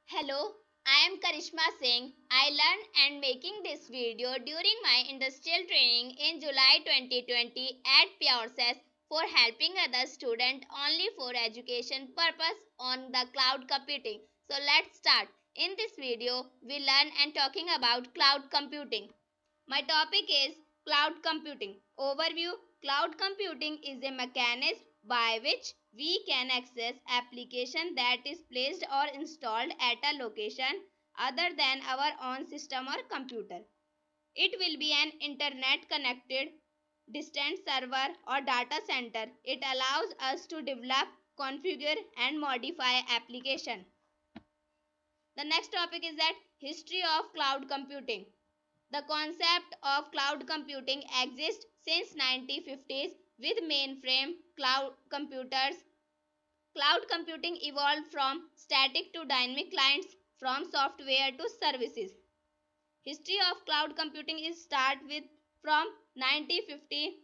Hello, I am Karishma Singh. I learned and making this video during my industrial training in July 2020 at PureSys for helping other students only for education purpose on the cloud computing. So let's start. In this video, we learn and talking about cloud computing. My topic is cloud computing. Overview. Cloud computing is a mechanism by which we can access application that is placed or installed at a location other than our own system or computer. It will be an internet connected distant server or data center. It allows us to develop, configure and modify application. The next topic is that history of cloud computing. The concept of cloud computing exists since 1950s with mainframe cloud computers. Cloud computing evolved from static to dynamic clients, from software to services. History of cloud computing is start with from 1950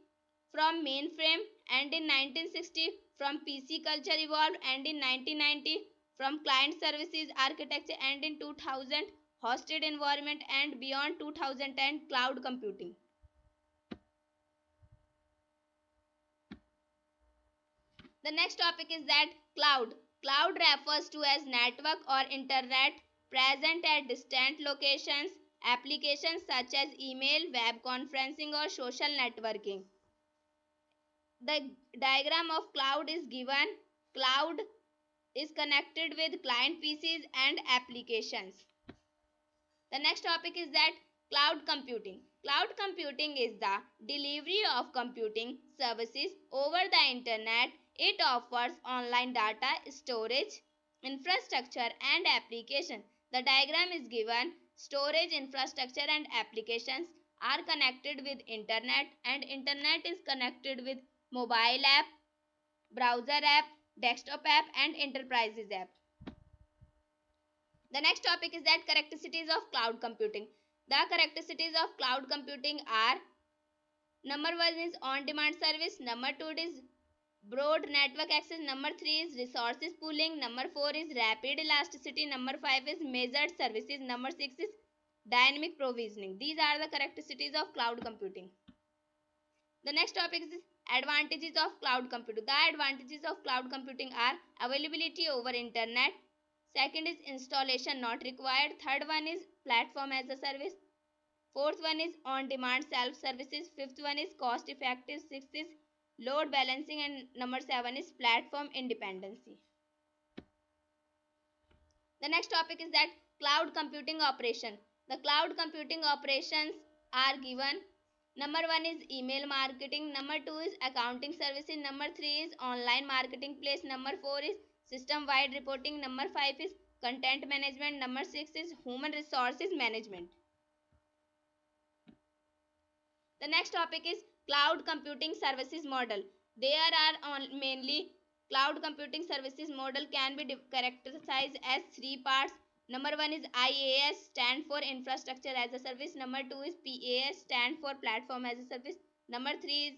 from mainframe, and in 1960 from PC culture evolved, and in 1990 from client services architecture, and in 2000 hosted environment, and beyond 2010 cloud computing. The next topic is that cloud. Cloud refers to as network or internet present at distant locations, applications such as email, web conferencing or social networking. The diagram of cloud is given. Cloud is connected with client PCs and applications. The next topic is that cloud computing. Cloud computing is the delivery of computing services over the internet. It offers online data storage, infrastructure and application. The diagram is given. Storage, infrastructure and applications are connected with internet, and internet is connected with mobile app, browser app, desktop app and enterprises app. The next topic is that characteristics of cloud computing. The characteristics of cloud computing are: number 1 is on demand service, number 2 is broad network access, number 3 is resources pooling, number 4 is rapid elasticity, number 5 is measured services, number 6 is dynamic provisioning. These are the characteristics of cloud computing. The next topic is advantages of cloud computing. The advantages of cloud computing are availability over internet. Second is installation not required. Third one is platform as a service. Fourth one is on demand self services. Fifth one is cost effective. Sixth is load balancing, and number 7 is platform independency. The next topic is that cloud computing operation. The cloud computing operations are given. Number 1 is email marketing, number 2 is accounting services, number 3 is online marketing place, number 4 is system wide reporting, number 5 is content management, number 6 is human resources management. The next topic is cloud computing services model. There are mainly cloud computing services model can be characterized as three parts. Number 1 is IaaS, stand for infrastructure as a service. Number 2 is PaaS, stand for platform as a service. Number 3 is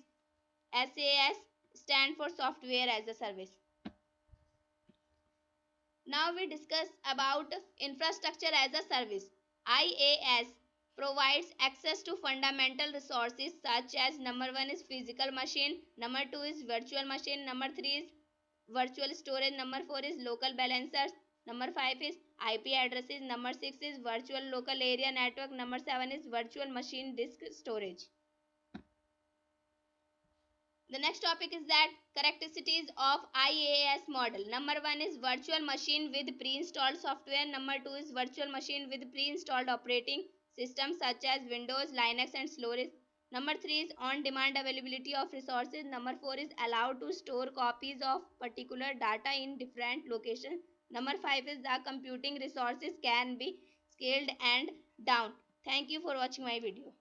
SaaS, stand for software as a service. Now we discuss about infrastructure as a service. IaaS provides access to fundamental resources such as: number 1 is physical machine, number 2 is virtual machine, number 3 is virtual storage, number 4 is local balancers, number 5 is IP addresses, number 6 is virtual local area network, number 7 is virtual machine disk storage. The next topic is that characteristics of IaaS model. Number 1 is virtual machine with pre-installed software. Number 2 is virtual machine with pre-installed operating systems such as Windows, Linux and Solaris. Number 3 is on-demand availability of resources. Number 4 is allowed to store copies of particular data in different locations. Number 5 is the computing resources can be scaled and down. Thank you for watching my video.